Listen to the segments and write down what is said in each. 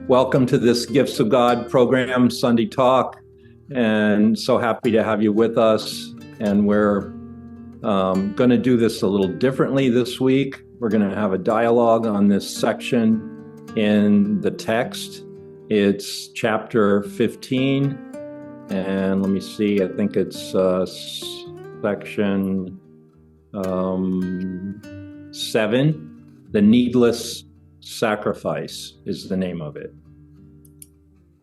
Welcome to this Gifts of God program, Sunday Talk, and so happy to have you with us. And we're going to do this a little differently this week. We're going to have a dialogue on this section in the text. It's chapter 15, and let me see, I think it's section 7, The Needless Sacrifice is the name of it.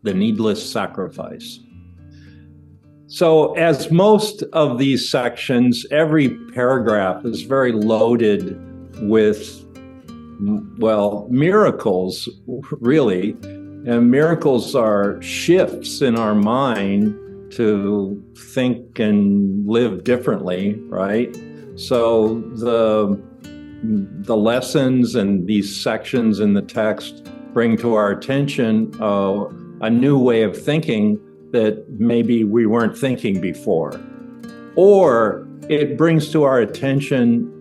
The Needless Sacrifice. So as most of these sections, every paragraph is very loaded with, well, miracles, really. And miracles are shifts in our mind to think and live differently, right? So the lessons and these sections in the text bring to our attention a new way of thinking that maybe we weren't thinking before. Or it brings to our attention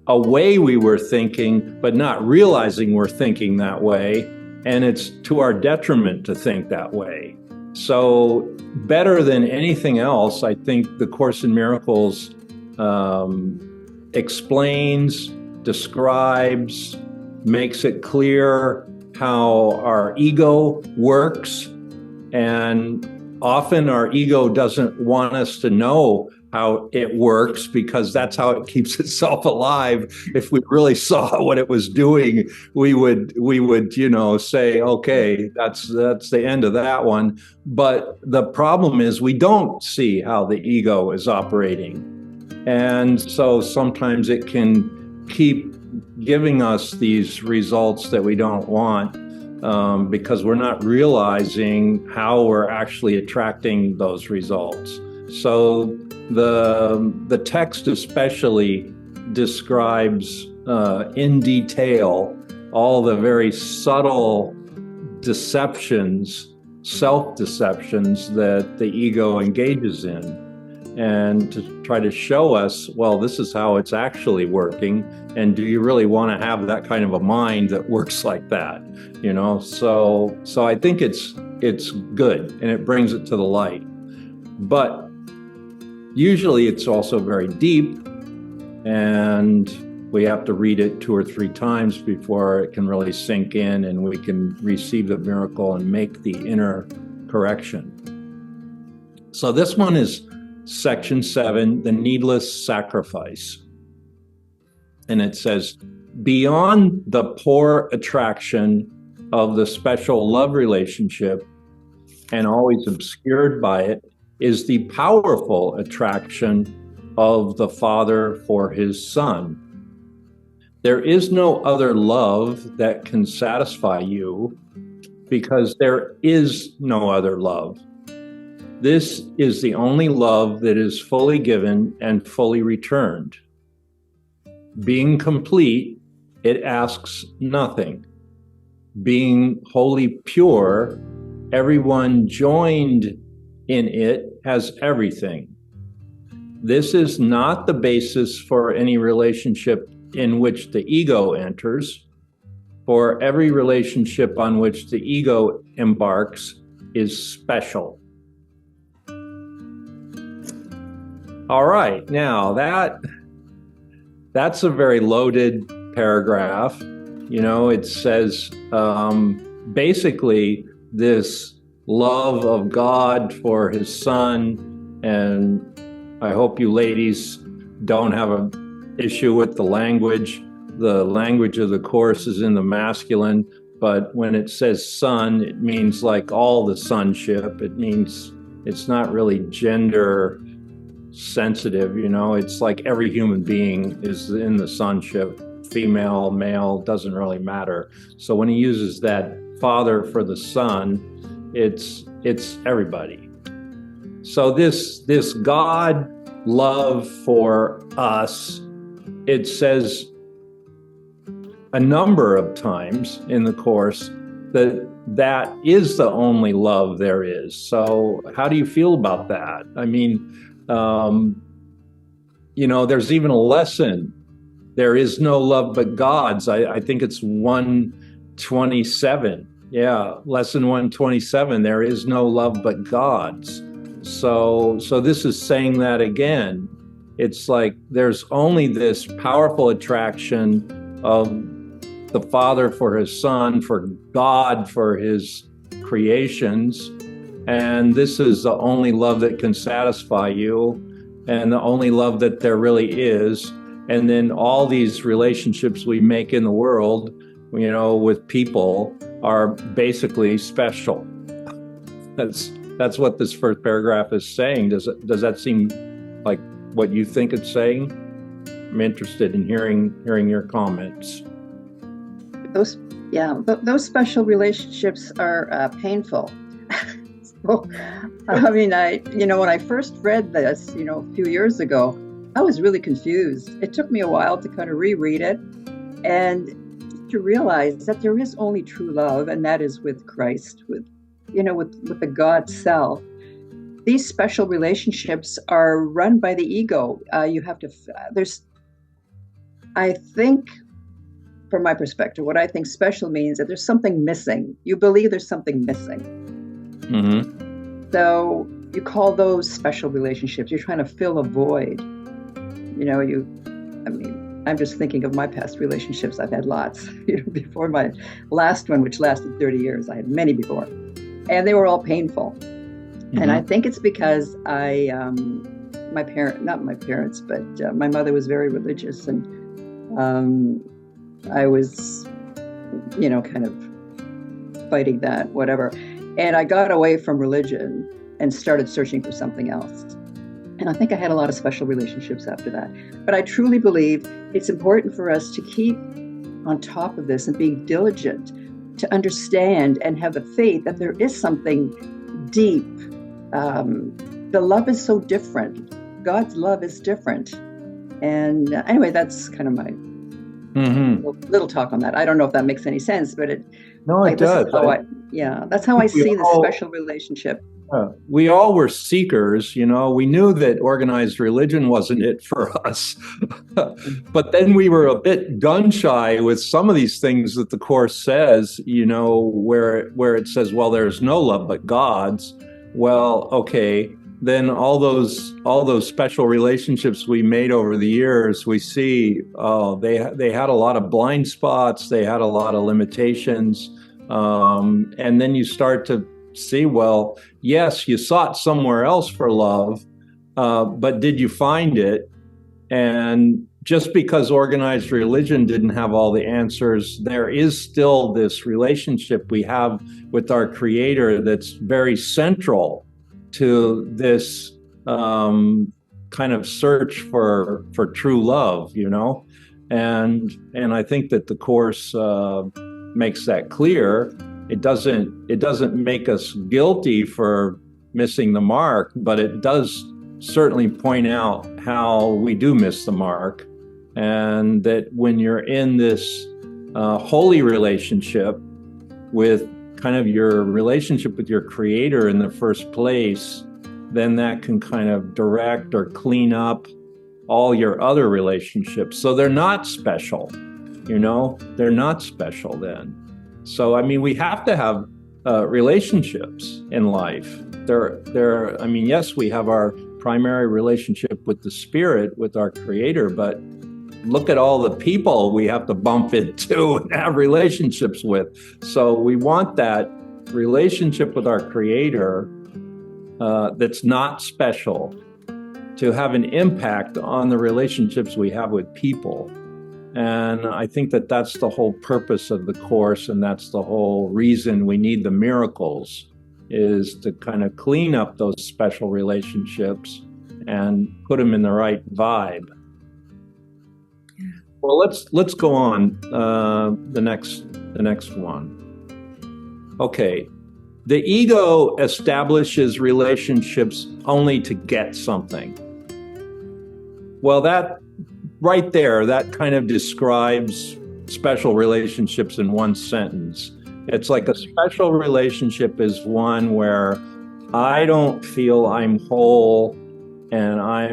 a way we were thinking, but not realizing we're thinking that way. And it's to our detriment to think that way. So better than anything else, I think the Course in Miracles explains, describes, makes it clear how our ego works. And often our ego doesn't want us to know how it works because that's how it keeps itself alive. If we really saw what it was doing, we would, say, okay, that's the end of that one. But the problem is we don't see how the ego is operating. And so sometimes it can keep giving us these results that we don't want because we're not realizing how we're actually attracting those results. So the text especially describes in detail all the very subtle deceptions, self-deceptions that the ego engages in, and to try to show us, well, this is how it's actually working. And do you really want to have that kind of a mind that works like that? So I think it's good and it brings it to the light. But usually it's also very deep, and we have to read it 2 or 3 times before it can really sink in and we can receive the miracle and make the inner correction. So this one is Section 7, The Needless Sacrifice. And it says, beyond the poor attraction of the special love relationship, and always obscured by it, is the powerful attraction of the Father for his Son. There is no other love that can satisfy you because there is no other love. This is the only love that is fully given and fully returned. Being complete, it asks nothing. Being wholly pure, everyone joined in it has everything. This is not the basis for any relationship in which the ego enters, for every relationship on which the ego embarks is special. All right, now that's a very loaded paragraph. It says basically this love of God for his Son, and I hope you ladies don't have an issue with the language. The language of the Course is in the masculine, but when it says Son, it means like all the sonship. It means it's not really gender sensitive, it's like every human being is in the sonship, female, male, doesn't really matter. So when he uses that Father for the Son, it's everybody. So this God love for us, it says a number of times in the Course that is the only love there is. So how do you feel about that? I mean, there's even a lesson. There is no love but God's. I think it's 127. Yeah, lesson 127, there is no love but God's. So this is saying that again. It's like there's only this powerful attraction of the Father for his Son, for God for his creations. And this is the only love that can satisfy you, and the only love that there really is. And then all these relationships we make in the world, with people are basically special. That's what this first paragraph is saying. Does that seem like what you think it's saying? I'm interested in hearing your comments. Those special relationships are painful. So, I mean, when I first read this, a few years ago, I was really confused. It took me a while to kind of reread it and to realize that there is only true love, and that is with Christ, with the God self. These special relationships are run by the ego. I think, from my perspective, what I think special means that there's something missing. You believe there's something missing. Mm-hmm. So you call those special relationships. You're trying to fill a void. I'm just thinking of my past relationships. I've had lots, before my last one, which lasted 30 years. I had many before, and they were all painful. Mm-hmm. And I think it's because my mother was very religious, and I was, kind of fighting that, whatever. And I got away from religion and started searching for something else. And I think I had a lot of special relationships after that. But I truly believe it's important for us to keep on top of this and being diligent to understand and have the faith that there is something deep. The love is so different. God's love is different. And anyway, that's kind of my little talk on that. I don't know if that makes any sense, but it does. That's how I see the special relationship. We all were seekers, we knew that organized religion wasn't it for us. But then we were a bit gun shy with some of these things that the Course says, where it says, well, there's no love but God's. Well, okay, then all those special relationships we made over the years, we see they had a lot of blind spots, they had a lot of limitations, and then you start to see, well, yes, you sought somewhere else for love, but did you find it? And just because organized religion didn't have all the answers, there is still this relationship we have with our Creator that's very central to this kind of search for true love, and I think that the Course makes that clear. It doesn't make us guilty for missing the mark, but it does certainly point out how we do miss the mark, and that when you're in this holy relationship with kind of your relationship with your Creator in the first place, then that can kind of direct or clean up all your other relationships. So they're not special, they're not special then. So, I mean, we have to have relationships in life. Yes, we have our primary relationship with the Spirit, with our Creator, but look at all the people we have to bump into and have relationships with. So we want that relationship with our Creator that's not special to have an impact on the relationships we have with people. And I think that that's the whole purpose of the Course, and that's the whole reason we need the miracles, is to kind of clean up those special relationships and put them in the right vibe. Well, let's go on the next one. Okay, the ego establishes relationships only to get something. Well, that right there, that kind of describes special relationships in one sentence. It's like a special relationship is one where I don't feel I'm whole, and I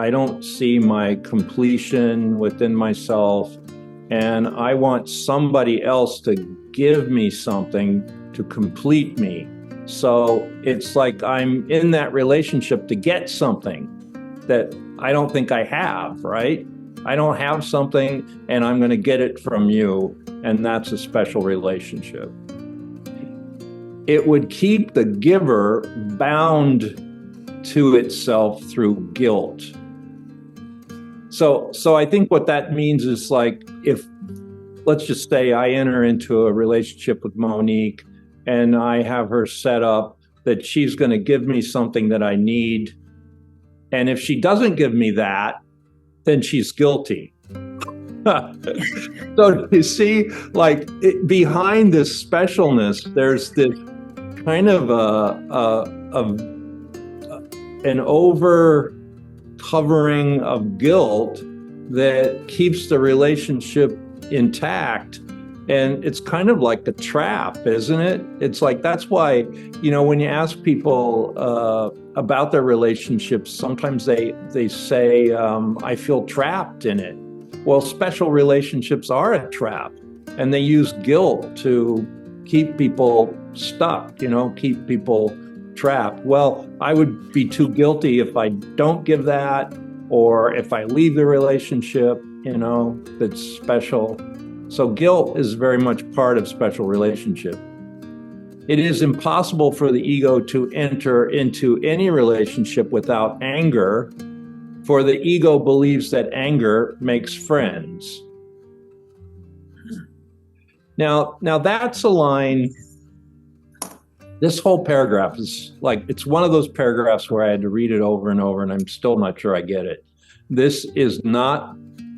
don't see my completion within myself, and I want somebody else to give me something to complete me. So it's like I'm in that relationship to get something that I don't think I have, right? I don't have something and I'm going to get it from you, and that's a special relationship. It would keep the giver bound to itself through guilt. So I think what that means is, like, if, let's just say I enter into a relationship with Monique and I have her set up that she's going to give me something that I need. And if she doesn't give me that, then she's guilty. So you see, like, behind this specialness, there's this kind of an over covering of guilt that keeps the relationship intact. And it's kind of like a trap, isn't it? It's like, that's why, when you ask people about their relationships, sometimes they say, I feel trapped in it. Well, special relationships are a trap, and they use guilt to keep people stuck, keep people trapped. Well, I would be too guilty if I don't give that, or if I leave the relationship, that's special. So guilt is very much part of special relationship. It is impossible for the ego to enter into any relationship without anger, for the ego believes that anger makes friends. Now that's a line. This whole paragraph is like, it's one of those paragraphs where I had to read it over and over, and I'm still not sure I get it. This is not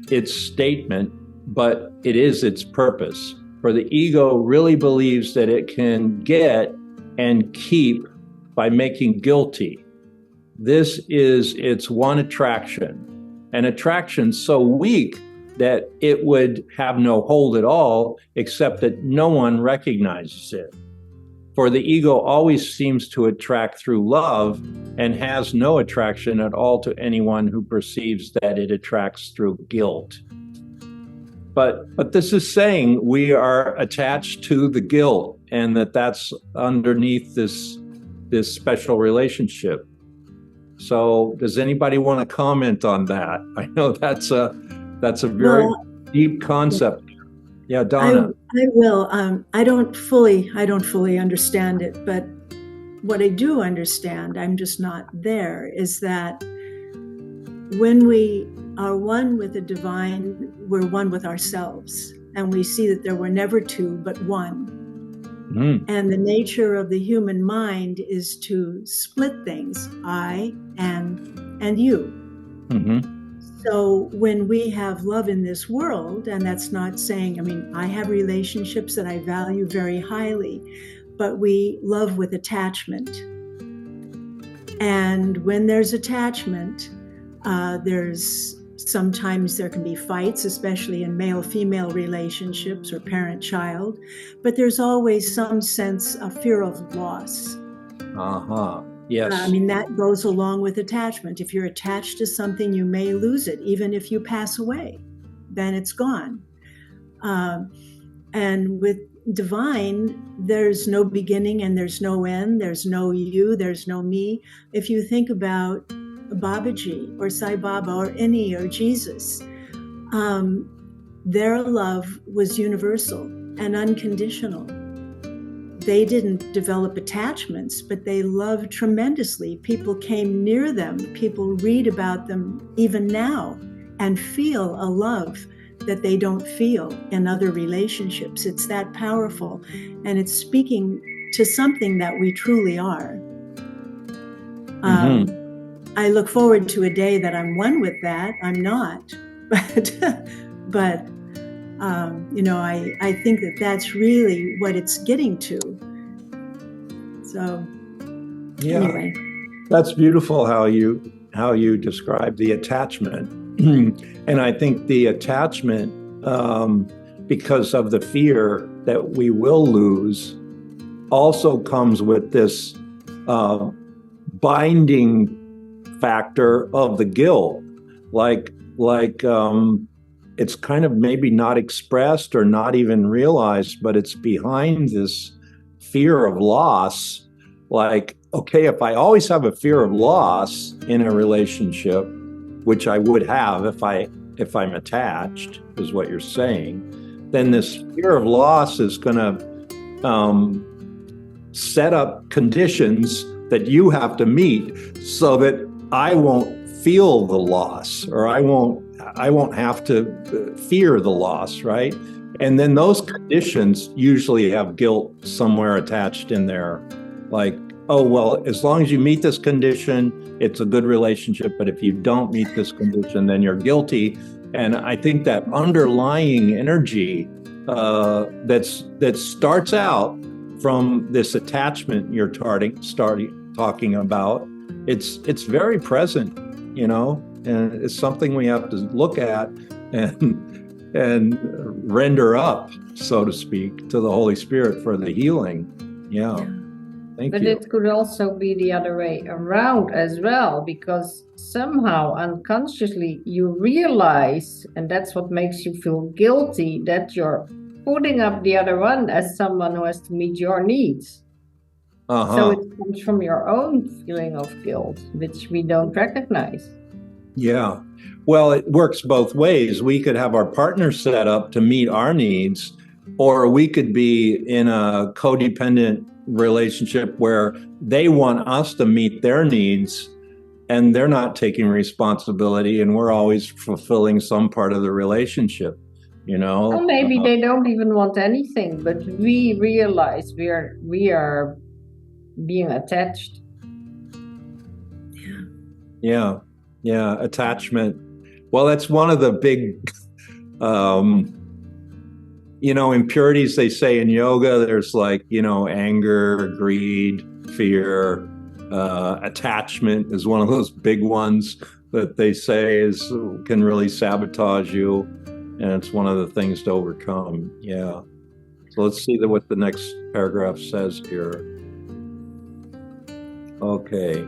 its statement, but it is its purpose. For the ego really believes that it can get and keep by making guilty. This is its one attraction, an attraction so weak that it would have no hold at all, except that no one recognizes it. For the ego always seems to attract through love and has no attraction at all to anyone who perceives that it attracts through guilt. But this is saying we are attached to the guilt, and that's underneath this special relationship. So does anybody want to comment on that? I know that's a very deep concept. Yeah, Donna. I will. I don't fully understand it, but what I do understand, I'm just not there, is that when we are one with the divine, we're one with ourselves, and we see that there were never two but one. And the nature of the human mind is to split things, I and you. So when we have love in this world, and that's not saying, I have relationships that I value very highly, but we love with attachment. And when there's attachment, sometimes there can be fights, especially in male-female relationships or parent-child, but there's always some sense of fear of loss. Yes. That goes along with attachment. If you're attached to something, you may lose it. Even if you pass away, then it's gone. And with divine, there's no beginning and there's no end. There's no you, there's no me. If you think about Babaji or Sai Baba or any or Jesus, their love was universal and unconditional. They didn't develop attachments, but they loved tremendously. People came near them. People read about them even now and feel a love that they don't feel in other relationships. It's that powerful, and it's speaking to something that we truly are. I look forward to a day that I'm one with that. I'm not, but I think that that's really what it's getting to. So, yeah. Anyway. That's beautiful how you describe the attachment. And I think the attachment, because of the fear that we will lose, also comes with this binding factor of the guilt. Like it's kind of maybe not expressed or not even realized, but it's behind this fear of loss. Like, okay, if I always have a fear of loss in a relationship, which I would have if I'm attached, is what you're saying, then this fear of loss is going to set up conditions that you have to meet so that I won't feel the loss, or I won't have to fear the loss, right? And then those conditions usually have guilt somewhere attached in there. Like, oh, well, as long as you meet this condition, it's a good relationship. But if you don't meet this condition, then you're guilty. And I think that underlying energy that starts out from this attachment you're talking about, it's very present, and it's something we have to look at and render up, so to speak, to the Holy Spirit for the healing. Yeah. Thank you. But it could also be the other way around as well, because somehow unconsciously you realize, and that's what makes you feel guilty, that you're putting up the other one as someone who has to meet your needs. So it comes from your own feeling of guilt, which we don't recognize. Yeah. Well, it works both ways. We could have our partner set up to meet our needs, or we could be in a codependent relationship where they want us to meet their needs and they're not taking responsibility, and we're always fulfilling some part of the relationship, Or maybe they don't even want anything, but we realize we are being attached. Yeah. Attachment. Well, that's one of the big, impurities they say in yoga. There's anger, greed, fear, attachment is one of those big ones that they say can really sabotage you. And it's one of the things to overcome. Yeah. So let's see what the next paragraph says here. Okay.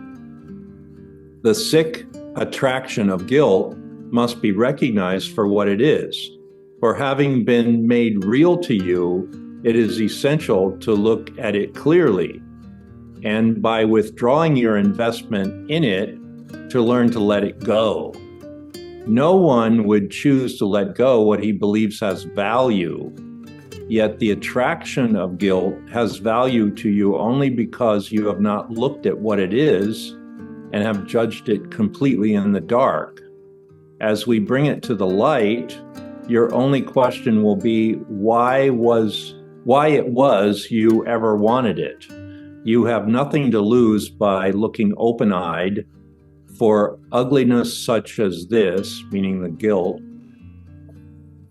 The sick attraction of guilt must be recognized for what it is. For having been made real to you, it is essential to look at it clearly, and by withdrawing your investment in it, to learn to let it go. No one would choose to let go what he believes has value, yet the attraction of guilt has value to you only because you have not looked at what it is and have judged it completely in the dark. As we bring it to the light, your only question will be why it was you ever wanted it. You have nothing to lose by looking open-eyed, for ugliness such as this, meaning the guilt,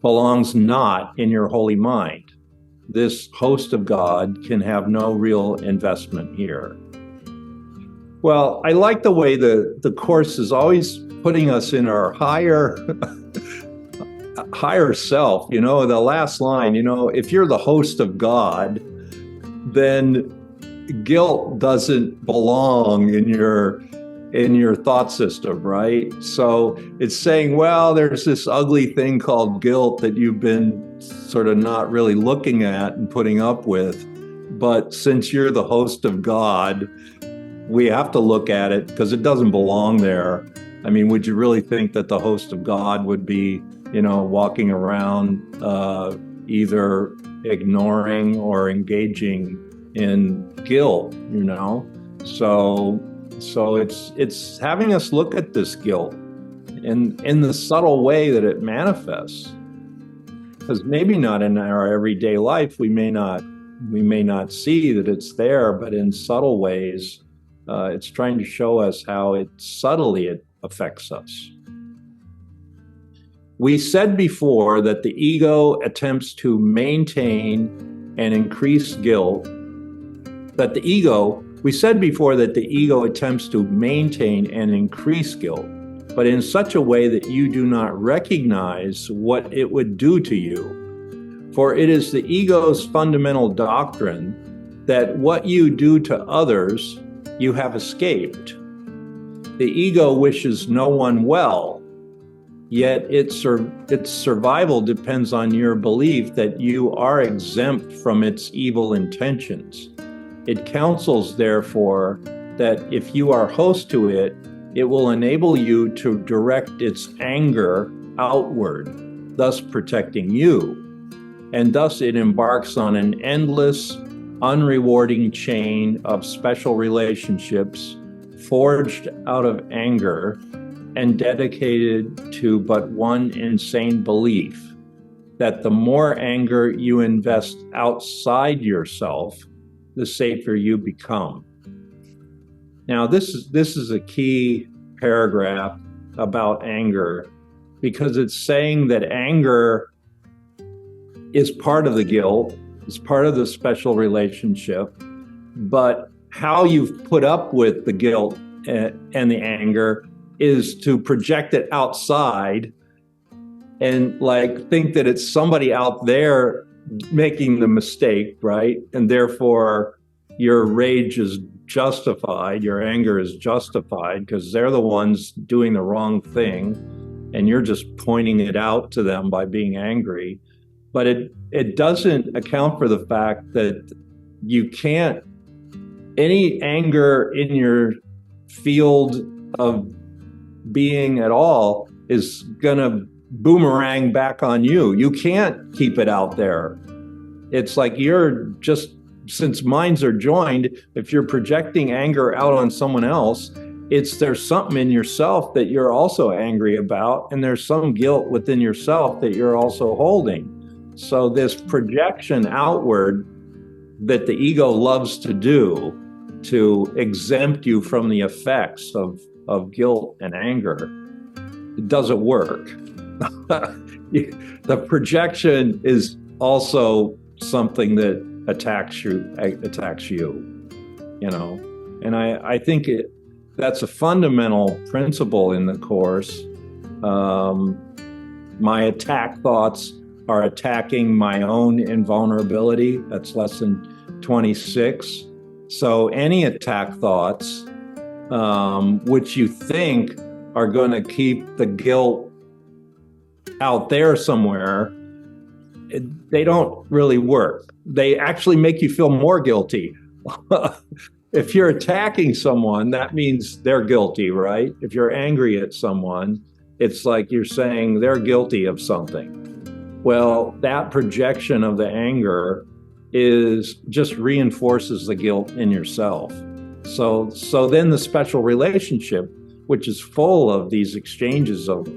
belongs not in your holy mind. This host of God can have no real investment here. Well, I like the way the Course is always putting us in our higher self. The last line, if you're the host of God, then guilt doesn't belong in your thought system, right? So it's saying, well, there's this ugly thing called guilt that you've been sort of not really looking at and putting up with. But since you're the host of God, we have to look at it because it doesn't belong there. I mean, would you really think that the host of God would be, walking around either ignoring or engaging in guilt, So it's having us look at this guilt in the subtle way that it manifests. Because maybe not in our everyday life, we may not see that it's there, but in subtle ways, it's trying to show us how it affects us. We said before that the ego attempts to maintain and increase guilt. We said before that the ego attempts to maintain and increase guilt, but in such a way that you do not recognize what it would do to you. For it is the ego's fundamental doctrine that what you do to others, you have escaped. The ego wishes no one well, yet its survival depends on your belief that you are exempt from its evil intentions. It counsels, therefore, that if you are host to it, it will enable you to direct its anger outward, thus protecting you. And thus it embarks on an endless, unrewarding chain of special relationships forged out of anger and dedicated to but one insane belief, that the more anger you invest outside yourself, the safer you become. Now, this is a key paragraph about anger, because it's saying that anger is part of the guilt, is part of the special relationship, but how you've put up with the guilt and the anger is to project it outside and like think that it's somebody out there making the mistake, right? And therefore your rage is justified, your anger is justified because they're the ones doing the wrong thing and you're just pointing it out to them by being angry. But it doesn't account for the fact that you can't, any anger in your field of being at all is gonna boomerang back on you. You can't keep it out there. It's like you're just, since minds are joined, if you're projecting anger out on someone else, there's something in yourself that you're also angry about, and there's some guilt within yourself that you're also holding. So this projection outward that the ego loves to do to exempt you from the effects of guilt and anger, it doesn't work. The projection is also something that attacks you, you know. And I think that's a fundamental principle in the Course. My attack thoughts are attacking my own invulnerability. That's lesson 26. So any attack thoughts, which you think are going to keep the guilt out there somewhere, they don't really work. They actually make you feel more guilty. If you're attacking someone, that means they're guilty, right? If you're angry at someone, it's like you're saying they're guilty of something. Well, that projection of the anger just reinforces the guilt in yourself. So then the special relationship, which is full of these exchanges of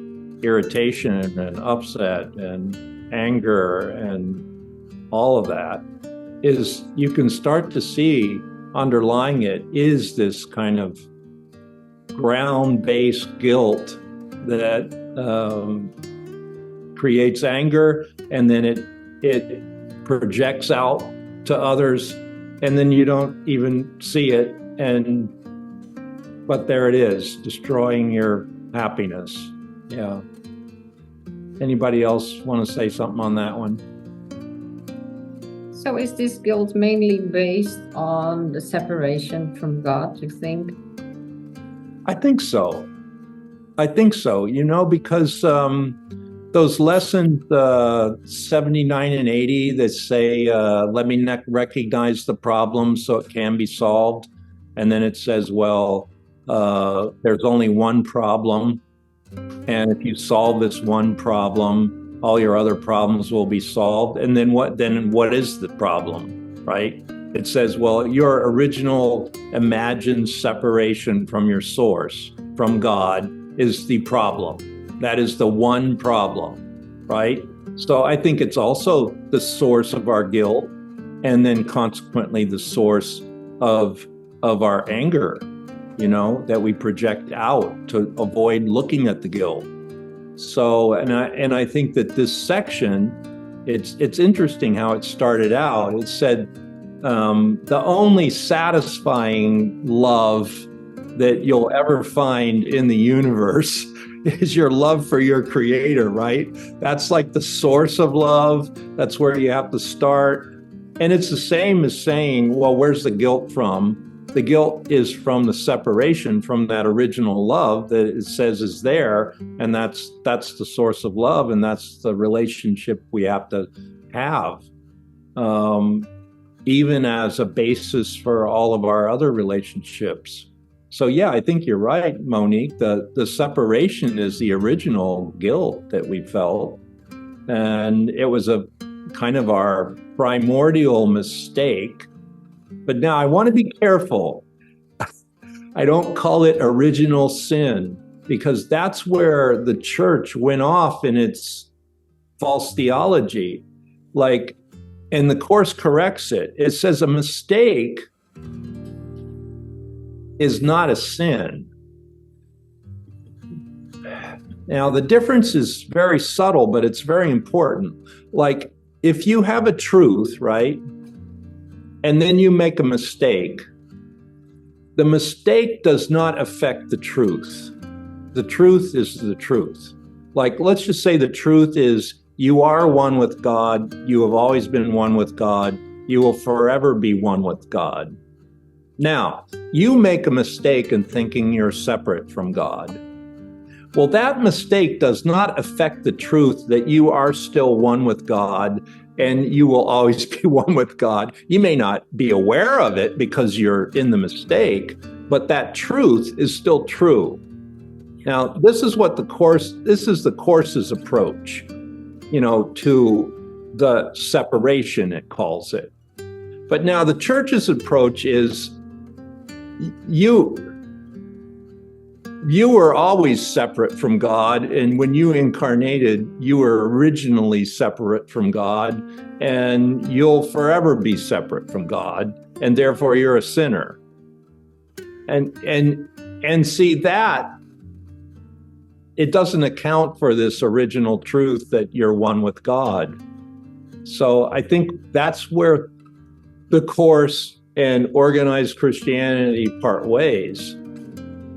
irritation and upset and anger and all of that, is you can start to see underlying it is this kind of ground-based guilt that creates anger, and then it projects out to others, and then you don't even see it, but there it is, destroying your happiness. Yeah. Anybody else want to say something on that one? So is this guilt mainly based on the separation from God, you think? I think so, because those lessons 79 and 80 that say, let me recognize the problem so it can be solved. And then it says, well, there's only one problem. And if you solve this one problem, all your other problems will be solved. And then what is the problem, right? It says, well, your original imagined separation from your source, from God, is the problem. That is the one problem, right? So I think it's also the source of our guilt, and then consequently the source of our anger, that we project out to avoid looking at the guilt. So, and I think that this section, it's interesting how it started out. It said, the only satisfying love that you'll ever find in the universe is your love for your creator, right? That's like the source of love. That's where you have to start. And it's the same as saying, well, where's the guilt from? The guilt is from the separation from that original love that it says is there, and that's the source of love, and that's the relationship we have to have, even as a basis for all of our other relationships. So yeah, I think you're right, Monique. The separation is the original guilt that we felt, and it was a kind of our primordial mistake. But now I want to be careful. I don't call it original sin, because that's where the church went off in its false theology. Like, and the Course corrects it. It says a mistake is not a sin. Now, the difference is very subtle, but it's very important. Like, if you have a truth, right, and then you make a mistake, the mistake does not affect the truth. The truth is the truth. Like, let's just say the truth is you are one with God. You have always been one with God. You will forever be one with God. Now, you make a mistake in thinking you're separate from God. Well, that mistake does not affect the truth that you are still one with God and you will always be one with God. You may not be aware of it because you're in the mistake, but that truth is still true. Now, this is the Course's approach, to the separation, it calls it. But now the church's approach is you were always separate from God, and when you incarnated, you were originally separate from God, and you'll forever be separate from God, and therefore you're a sinner. And see that it doesn't account for this original truth that you're one with God. So I think that's where the Course and organized Christianity part ways.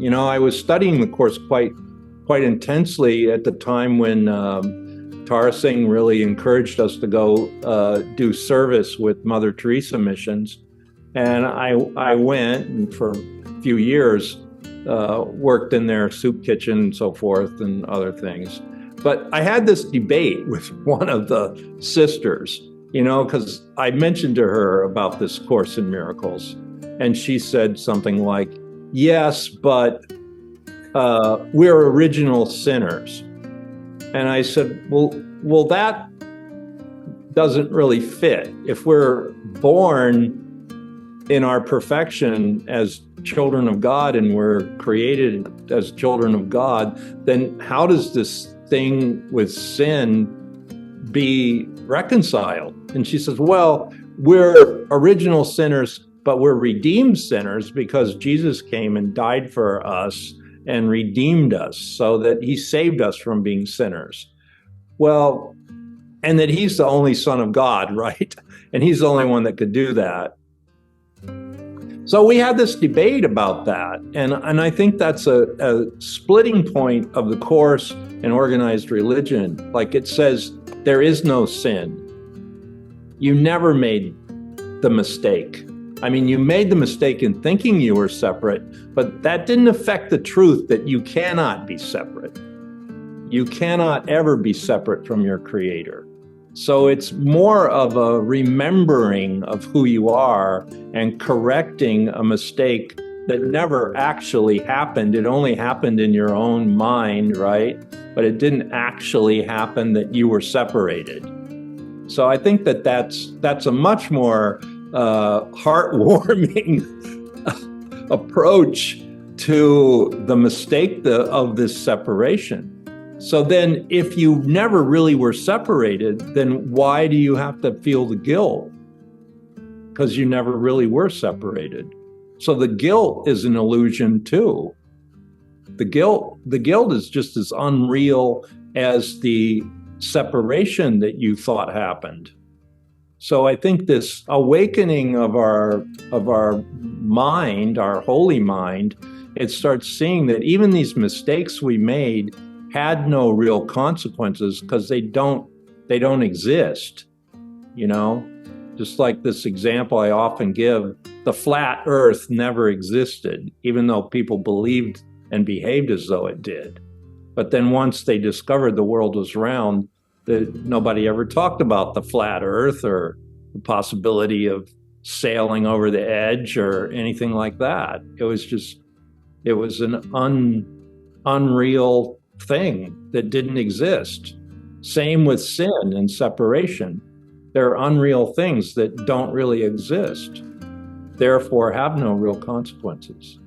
I was studying the Course quite intensely at the time when Tara Singh really encouraged us to go do service with Mother Teresa missions. And I went, and for a few years worked in their soup kitchen and so forth and other things. But I had this debate with one of the sisters, because I mentioned to her about this Course in Miracles. And she said something like, yes, but we're original sinners. And I said, well, that doesn't really fit. If we're born in our perfection as children of God and we're created as children of God, then how does this thing with sin be reconciled? And she says, well, we're original sinners, but we're redeemed sinners because Jesus came and died for us and redeemed us so that he saved us from being sinners. Well, and that he's the only Son of God, right? And he's the only one that could do that. So we had this debate about that. And I think that's a splitting point of the Course and organized religion. Like it says, there is no sin. You never made the mistake. I mean, you made the mistake in thinking you were separate, but that didn't affect the truth that you cannot be separate. You cannot ever be separate from your Creator. So it's more of a remembering of who you are and correcting a mistake that never actually happened. It only happened in your own mind, right? But it didn't actually happen that you were separated. So I think that's a much more heartwarming approach to the mistake of this separation. So then if you never really were separated, then why do you have to feel the guilt? Because you never really were separated. So the guilt is an illusion too. The guilt is just as unreal as the separation that you thought happened. So I think this awakening of our mind, our holy mind, it starts seeing that even these mistakes we made had no real consequences because they don't exist. Just like this example I often give the flat earth never existed, even though people believed and behaved as though it did. But then once they discovered the world was round, nobody ever talked about the flat earth or the possibility of sailing over the edge or anything like that. It was an unreal thing that didn't exist. Same with sin and separation. They're unreal things that don't really exist, therefore have no real consequences.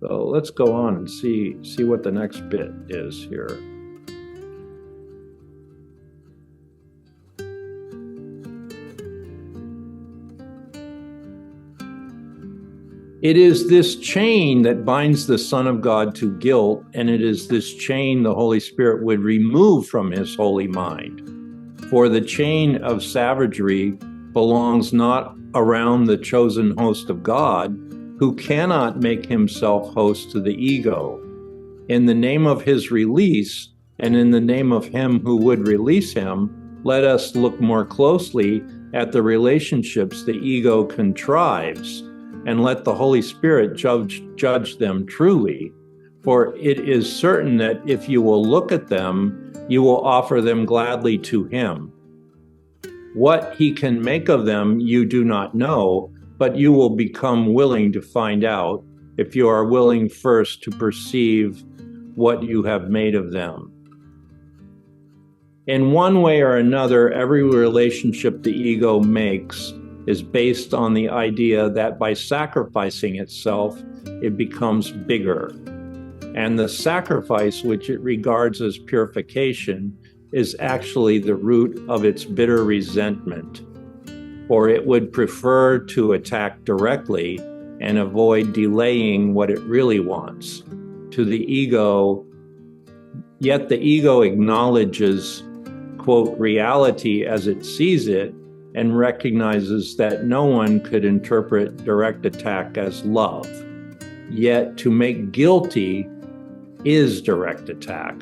So let's go on and see what the next bit is here. It is this chain that binds the Son of God to guilt, and it is this chain the Holy Spirit would remove from his holy mind. For the chain of savagery belongs not around the chosen host of God, who cannot make himself host to the ego. In the name of his release, and in the name of him who would release him, let us look more closely at the relationships the ego contrives, and let the Holy Spirit judge them truly. For it is certain that if you will look at them, you will offer them gladly to him. What he can make of them you do not know, but you will become willing to find out if you are willing first to perceive what you have made of them. In one way or another, every relationship the ego makes is based on the idea that by sacrificing itself, it becomes bigger. And the sacrifice, which it regards as purification, is actually the root of its bitter resentment. Or it would prefer to attack directly and avoid delaying what it really wants. To the ego, yet the ego acknowledges, quote, reality as it sees it, and recognizes that no one could interpret direct attack as love. Yet to make guilty is direct attack,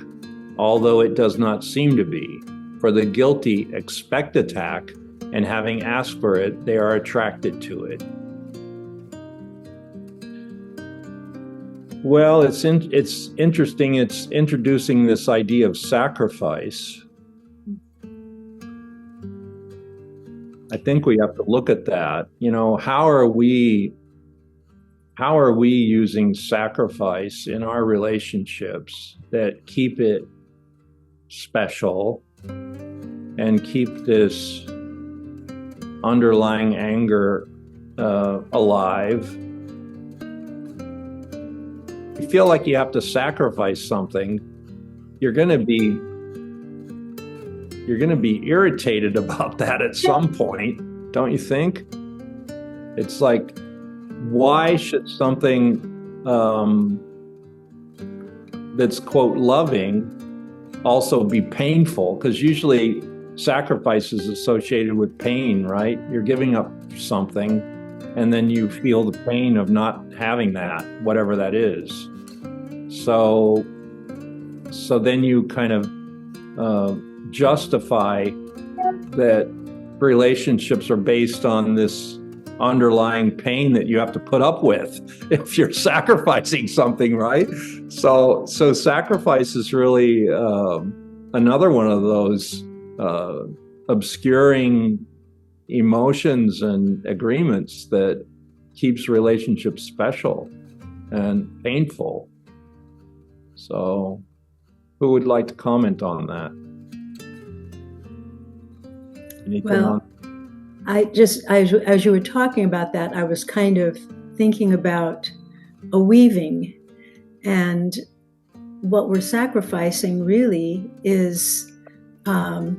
although it does not seem to be. For the guilty expect attack, and having asked for it, they are attracted to it. Well, it's interesting. It's introducing this idea of sacrifice. I think we have to look at that. You know, how are we using sacrifice in our relationships that keep it special and keep this underlying anger alive? You feel like you have to sacrifice something, you're going to be irritated about that at some point, don't you think? It's like, why should something that's, quote, loving also be painful? Because usually sacrifice is associated with pain, right? You're giving up something, and then you feel the pain of not having that, whatever that is. So then you kind of justify that relationships are based on this underlying pain that you have to put up with if you're sacrificing something, right? So sacrifice is really another one of those obscuring emotions and agreements that keeps relationships special and painful. So who would like to comment on that? Anything Well, as you were talking about that, I was kind of thinking about a weaving, and what we're sacrificing really is, how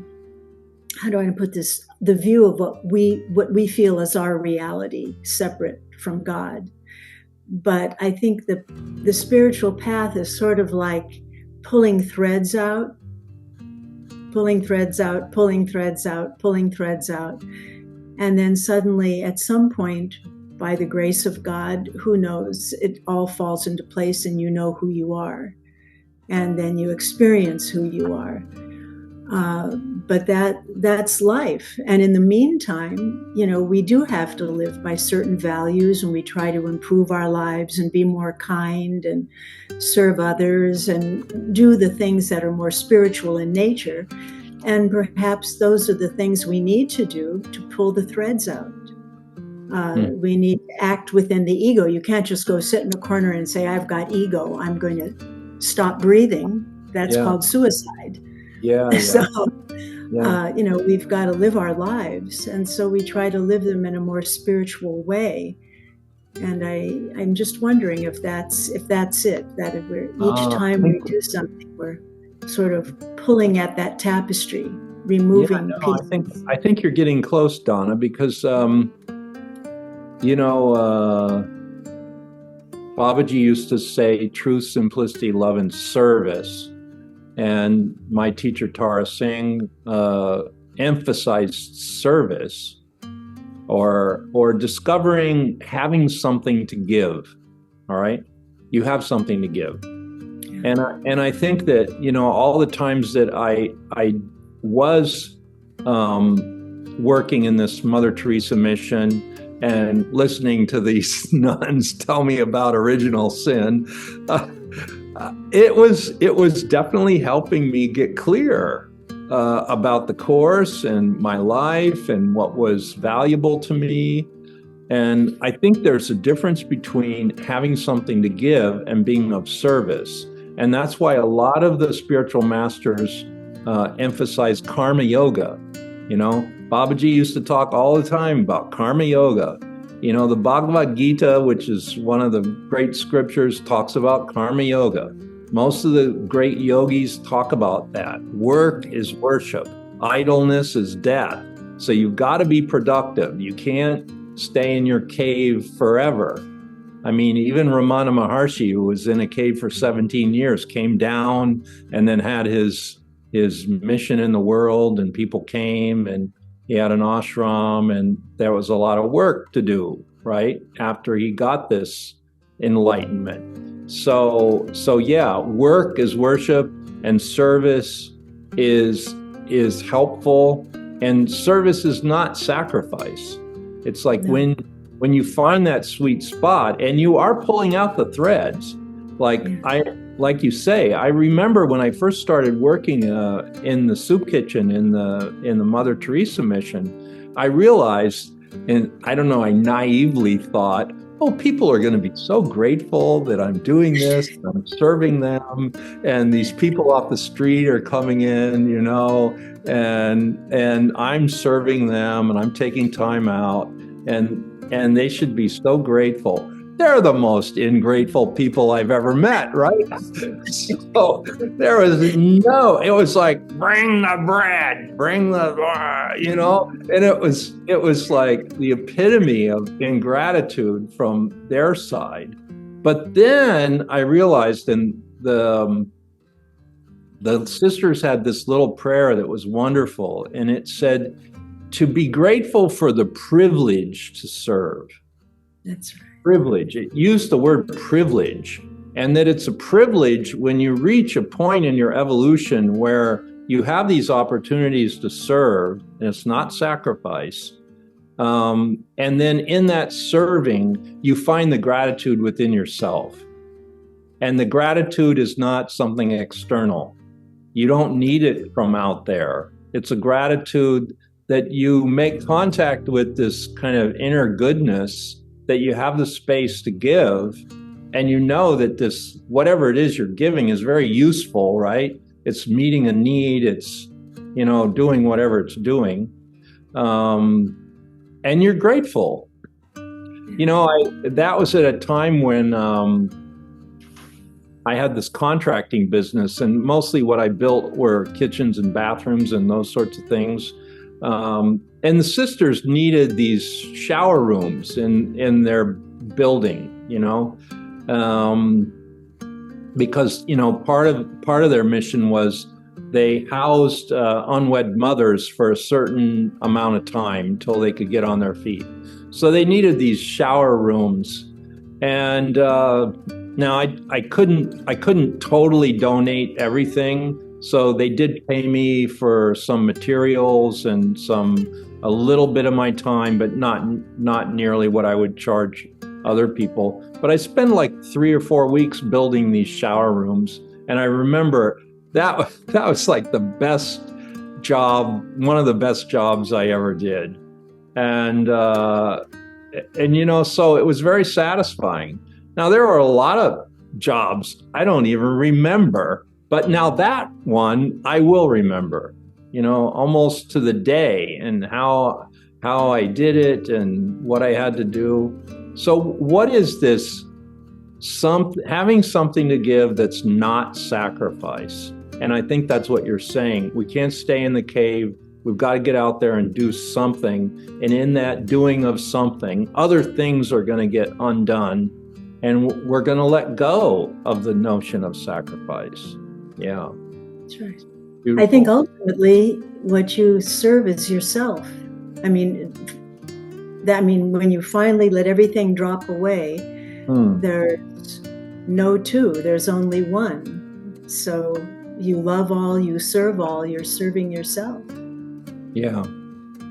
do I put this? The view of what we feel as our reality, separate from God. But I think the spiritual path is sort of like pulling threads out, pulling threads out, pulling threads out, pulling threads out. And then suddenly, at some point, by the grace of God, who knows, it all falls into place and you know who you are. And then you experience who you are. But that's life. And in the meantime, we do have to live by certain values, and we try to improve our lives and be more kind and serve others and do the things that are more spiritual in nature. And perhaps those are the things we need to do to pull the threads out. We need to act within the ego. You can't just go sit in a corner and say, I've got ego, I'm going to stop breathing. That's called suicide. So, we've got to live our lives. And so we try to live them in a more spiritual way. And I'm just wondering if that's it, that if each time we do something, we're sort of pulling at that tapestry, removing pieces. I think you're getting close, Donna, because, Babaji used to say truth, simplicity, love, and service. And my teacher, Tara Singh, emphasized service or discovering having something to give. All right. You have something to give. And I think that, all the times that I was working in this Mother Teresa mission and listening to these nuns tell me about original sin, it was definitely helping me get clear about the Course and my life and what was valuable to me. And I think there's a difference between having something to give and being of service. And that's why a lot of the spiritual masters emphasize karma yoga. Babaji used to talk all the time about karma yoga. The Bhagavad Gita, which is one of the great scriptures, talks about karma yoga. Most of the great yogis talk about that. Work is worship. Idleness is death. So you've got to be productive. You can't stay in your cave forever. I mean, even Ramana Maharshi, who was in a cave for 17 years, came down and then had his mission in the world, and people came, and he had an ashram, and there was a lot of work to do, right? After he got this enlightenment. So yeah, work is worship, and service is helpful, and service is not sacrifice. It's like when you find that sweet spot and you are pulling out the threads, like you say, I remember when I first started working in the soup kitchen in the Mother Teresa mission, I realized, and I don't know, I naively thought, people are going to be so grateful that I'm doing this, I'm serving them, and these people off the street are coming in, and I'm serving them, and I'm taking time out, and they should be so grateful. They're the most ingrateful people I've ever met, right? So it was like, bring the bread, bring the, and it was like the epitome of ingratitude from their side. But then I realized, and the sisters had this little prayer that was wonderful, and it said, to be grateful for the privilege to serve. That's right. Privilege. It used the word privilege, and that it's a privilege when you reach a point in your evolution where you have these opportunities to serve, and it's not sacrifice. And then in that serving, you find the gratitude within yourself. And the gratitude is not something external. You don't need it from out there. It's a gratitude that you make contact with this kind of inner goodness, that you have the space to give, and you know that this, whatever it is you're giving, is very useful, right? It's meeting a need, it's, doing whatever it's doing. And you're grateful. That was at a time when I had this contracting business, and mostly what I built were kitchens and bathrooms and those sorts of things. And the sisters needed these shower rooms in their building, because, part of their mission was they housed unwed mothers for a certain amount of time until they could get on their feet. So they needed these shower rooms. And now I couldn't totally donate everything, So they did pay me for some materials and a little bit of my time, but not nearly what I would charge other people. But I spent like 3 or 4 weeks building these shower rooms, and I remember that was like the best job, one of the best jobs I ever did. And so it was very satisfying. Now there were a lot of jobs I don't even remember, but now that one I will remember, almost to the day, and how I did it and what I had to do. So what is this having something to give that's not sacrifice? And I think that's what you're saying. We can't stay in the cave. We've got to get out there and do something. And in that doing of something, other things are going to get undone. And we're going to let go of the notion of sacrifice. Yeah. That's right. Beautiful. I think ultimately what you serve is yourself. I mean, when you finally let everything drop away, there's no two, there's only one. So you love all, you serve all, you're serving yourself. Yeah,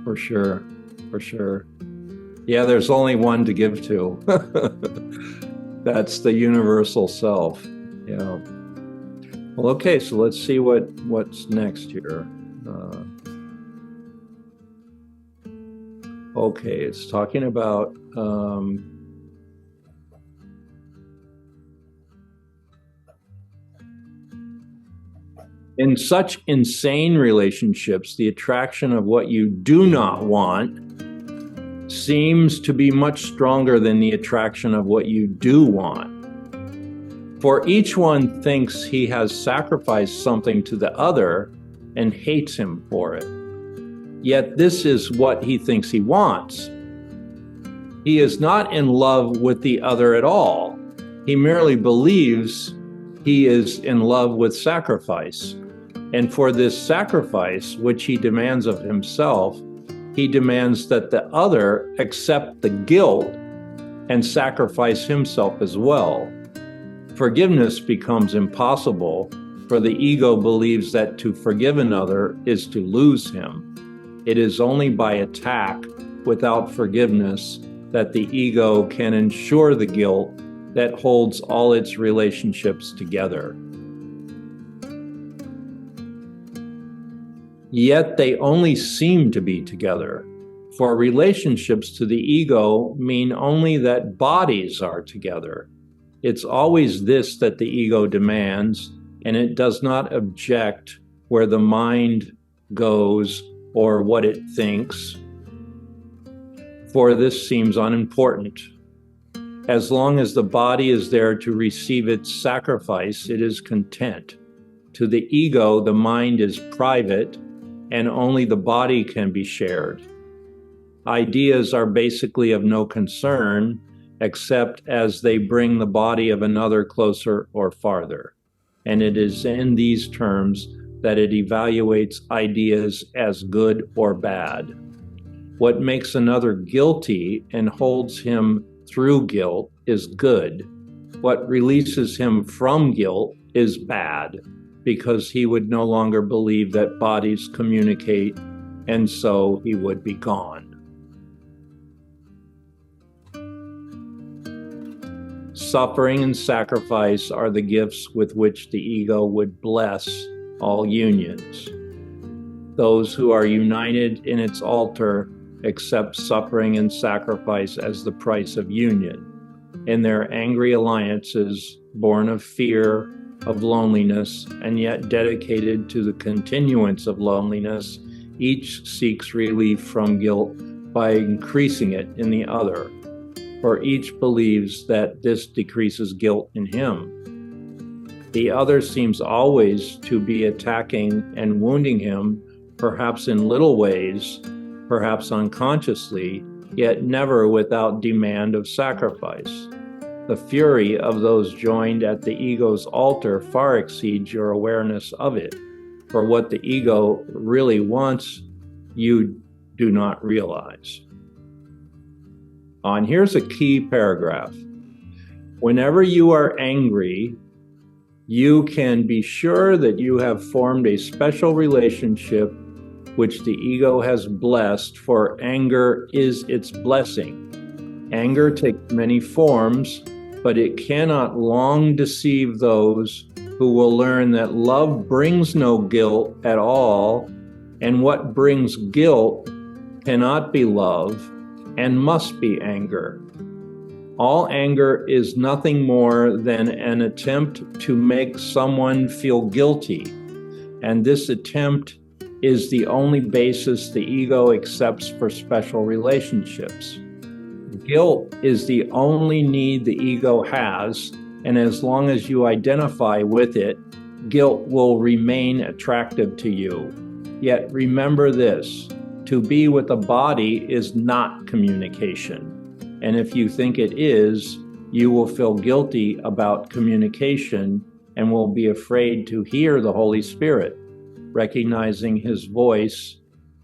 for sure. Yeah, there's only one to give to. That's the universal self. Yeah. Well, okay, so let's see what's next here. Okay, it's talking about in such insane relationships, the attraction of what you do not want seems to be much stronger than the attraction of what you do want. For each one thinks he has sacrificed something to the other and hates him for it. Yet this is what he thinks he wants. He is not in love with the other at all. He merely believes he is in love with sacrifice. And for this sacrifice, which he demands of himself, he demands that the other accept the guilt and sacrifice himself as well. Forgiveness becomes impossible, for the ego believes that to forgive another is to lose him. It is only by attack, without forgiveness, that the ego can ensure the guilt that holds all its relationships together. Yet they only seem to be together, for relationships to the ego mean only that bodies are together. It's always this that the ego demands, and it does not object where the mind goes or what it thinks, for this seems unimportant. As long as the body is there to receive its sacrifice, it is content. To the ego, the mind is private, and only the body can be shared. Ideas are basically of no concern, except as they bring the body of another closer or farther. And it is in these terms that it evaluates ideas as good or bad. What makes another guilty and holds him through guilt is good. What releases him from guilt is bad, because he would no longer believe that bodies communicate, and so he would be gone. Suffering and sacrifice are the gifts with which the ego would bless all unions. Those who are united in its altar accept suffering and sacrifice as the price of union. In their angry alliances, born of fear, of loneliness, and yet dedicated to the continuance of loneliness, each seeks relief from guilt by increasing it in the other, for each believes that this decreases guilt in him. The other seems always to be attacking and wounding him, perhaps in little ways, perhaps unconsciously, yet never without demand of sacrifice. The fury of those joined at the ego's altar far exceeds your awareness of it, for what the ego really wants, you do not realize. Oh, and here's a key paragraph. Whenever you are angry, you can be sure that you have formed a special relationship which the ego has blessed, for anger is its blessing. Anger takes many forms, but it cannot long deceive those who will learn that love brings no guilt at all, and what brings guilt cannot be love and must be anger. All anger is nothing more than an attempt to make someone feel guilty, and this attempt is the only basis the ego accepts for special relationships. Guilt is the only need the ego has, and as long as you identify with it, guilt will remain attractive to you. Yet remember this: to be with a body is not communication. And if you think it is, you will feel guilty about communication and will be afraid to hear the Holy Spirit, recognizing his voice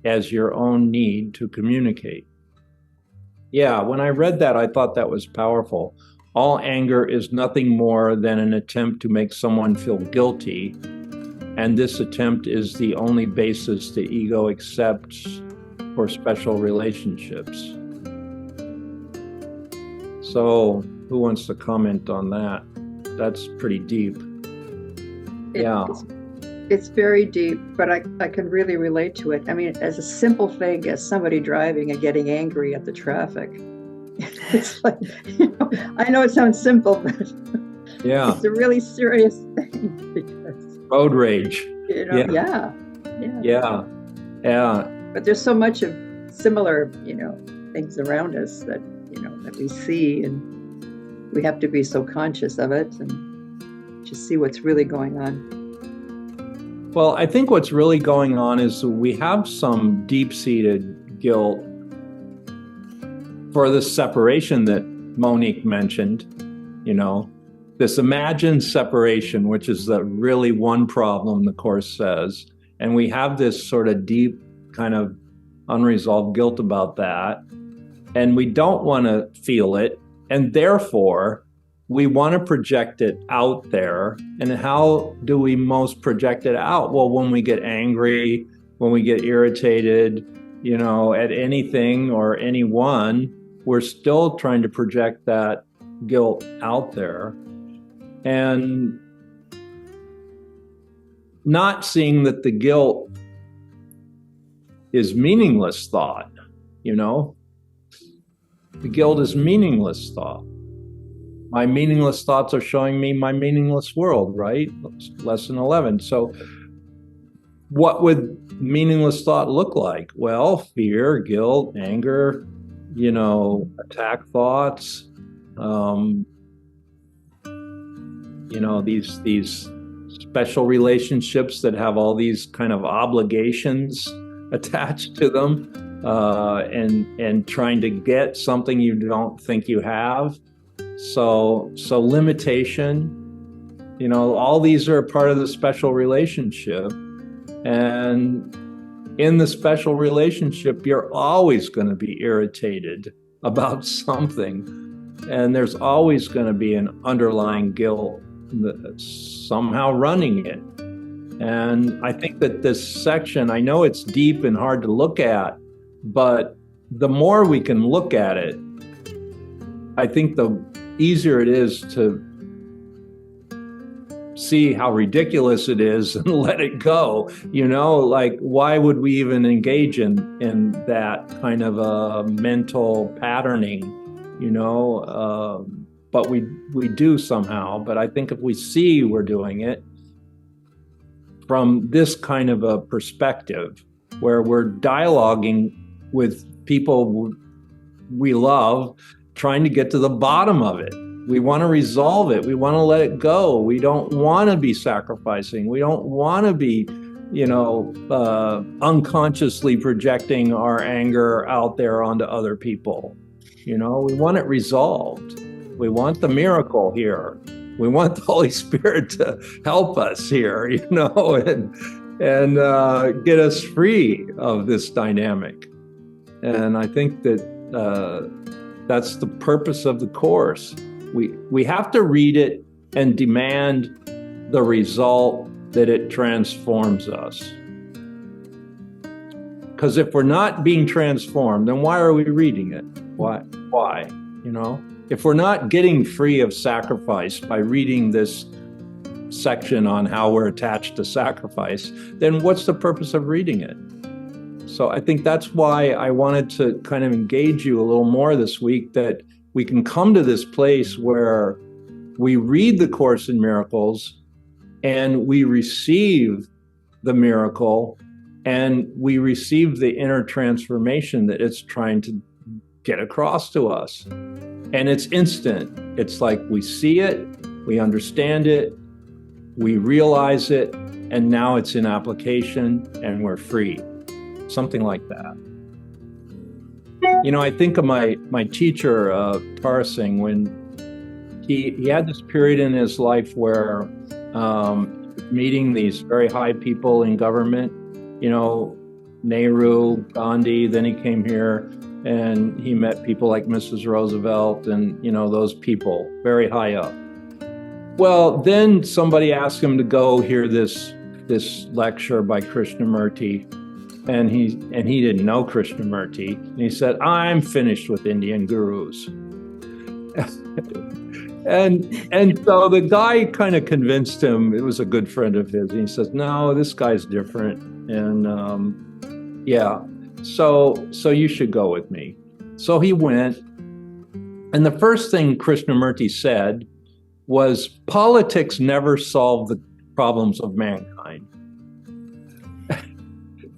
as your own need to communicate. Yeah, when I read that, I thought that was powerful. All anger is nothing more than an attempt to make someone feel guilty, and this attempt is the only basis the ego accepts for special relationships. So, who wants to comment on that? That's pretty deep. Yeah. It's very deep, but I can really relate to it. I mean, as a simple thing as somebody driving and getting angry at the traffic. It's like, I know it sounds simple, but yeah, it's a really serious thing because road rage. Yeah. But there's so much of similar, things around us that we see, and we have to be so conscious of it and just see what's really going on. Well, I think what's really going on is we have some deep-seated guilt for the separation that Monique mentioned, this imagined separation, which is the really one problem the Course says. And we have this sort of deep kind of unresolved guilt about that. And we don't want to feel it. And therefore, we want to project it out there. And how do we most project it out? Well, when we get angry, when we get irritated, at anything or anyone, we're still trying to project that guilt out there. And not seeing that the guilt is meaningless thought, The guilt is meaningless thought. My meaningless thoughts are showing me my meaningless world, right? Lesson 11. So what would meaningless thought look like? Well, fear, guilt, anger, attack thoughts, these special relationships that have all these kind of obligations attached to them, and trying to get something you don't think you have. So limitation, all these are a part of the special relationship. And in the special relationship, you're always going to be irritated about something. And there's always going to be an underlying guilt that's somehow running it. And I think that this section, I know it's deep and hard to look at, but the more we can look at it, I think the easier it is to see how ridiculous it is and let it go. Why would we even engage in that kind of a mental patterning, but we do somehow. But I think if we see we're doing it from this kind of a perspective, where we're dialoguing with people we love, trying to get to the bottom of it. We want to resolve it. We want to let it go. We don't want to be sacrificing. We don't want to be, unconsciously projecting our anger out there onto other people. We want it resolved. We want the miracle here. We want the Holy Spirit to help us here, and get us free of this dynamic. And I think that that's the purpose of the Course. We have to read it and demand the result that it transforms us. Because if we're not being transformed, then why are we reading it? Why? You know, if we're not getting free of sacrifice by reading this section on how we're attached to sacrifice, then what's the purpose of reading it? So I think that's why I wanted to kind of engage you a little more this week, that we can come to this place where we read the Course in Miracles and we receive the miracle and we receive the inner transformation that it's trying to get across to us. And it's instant. It's like we see it, we understand it, we realize it, and now it's in application and we're free. Something like that. You know, I think of my teacher, Tara Singh, when he had this period in his life where meeting these very high people in government, you know, Nehru, Gandhi, then he came here and he met people like Mrs. Roosevelt and, you know, those people very high up. Well, then somebody asked him to go hear this lecture by Krishnamurti, and he didn't know Krishnamurti, and he said, "I'm finished with Indian gurus." and so the guy kind of convinced him. It was a good friend of his, and he says, "No, this guy's different, and so you should go with me." So he went, and the first thing Krishnamurti said was, politics never solve the problems of mankind.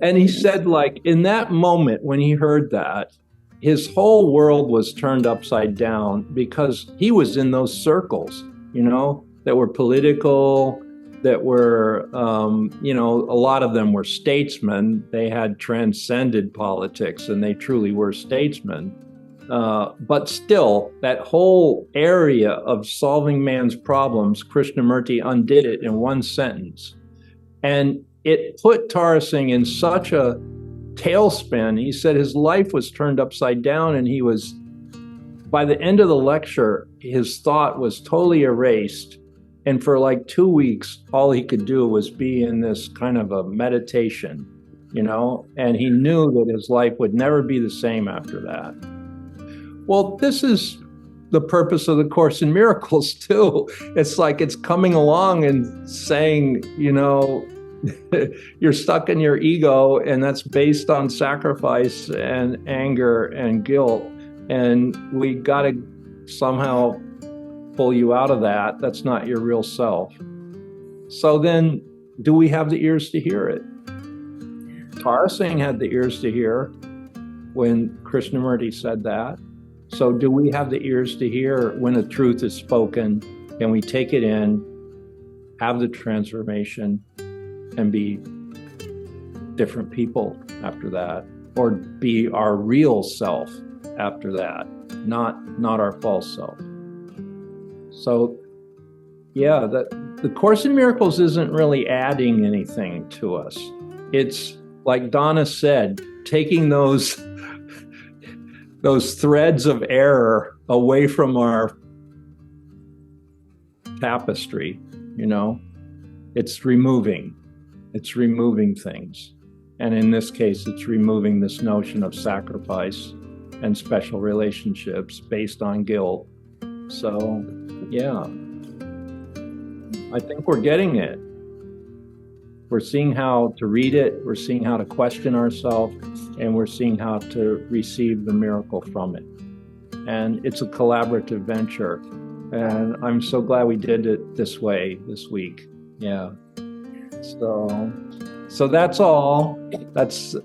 And he said, like, in that moment when he heard that, his whole world was turned upside down, because he was in those circles, you know, that were political, that were, you know, a lot of them were statesmen. They had transcended politics and they truly were statesmen. But still, that whole area of solving man's problems, Krishnamurti undid it in one sentence. And it put Tara Singh in such a tailspin. He said his life was turned upside down, and he was, by the end of the lecture, his thought was totally erased. And for like 2 weeks, all he could do was be in this kind of a meditation, you know, and he knew that his life would never be the same after that. Well, this is the purpose of the Course in Miracles too. It's like it's coming along and saying, you know, you're stuck in your ego, and that's based on sacrifice and anger and guilt. And we got to somehow pull you out of that. That's not your real self. So then, do we have the ears to hear it? Tara Singh had the ears to hear when Krishnamurti said that. So do we have the ears to hear when the truth is spoken? Can we take it in, have the transformation, and be different people after that? Or be our real self after that, not our false self? So, yeah, the Course in Miracles isn't really adding anything to us. It's, like Donna said, taking those threads of error away from our tapestry, you know. It's removing things. And in this case, it's removing this notion of sacrifice and special relationships based on guilt. So, yeah, I think we're getting it. We're seeing how to read it, we're seeing how to question ourselves, and we're seeing how to receive the miracle from it. And it's a collaborative venture. And I'm so glad we did it this way this week. Yeah. So that's all. That's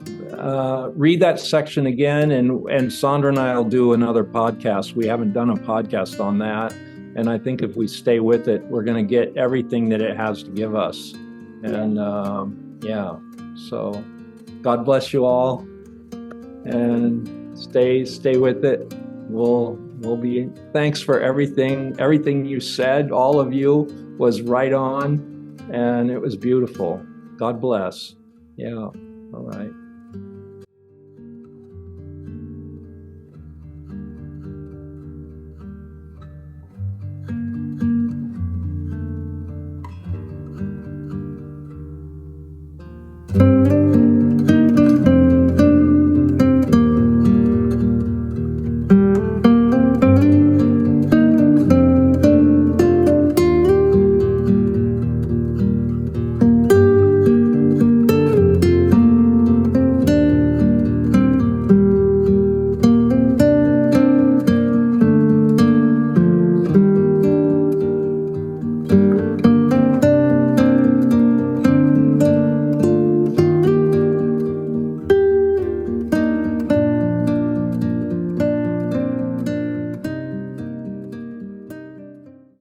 read that section again, and Sandra and I will do another podcast. We haven't done a podcast on that. And I think if we stay with it, we're going to get everything that it has to give us. And so God bless you all, and stay with it. We'll be, thanks for everything you said. All of you was right on, and it was beautiful. God bless. Yeah. All right.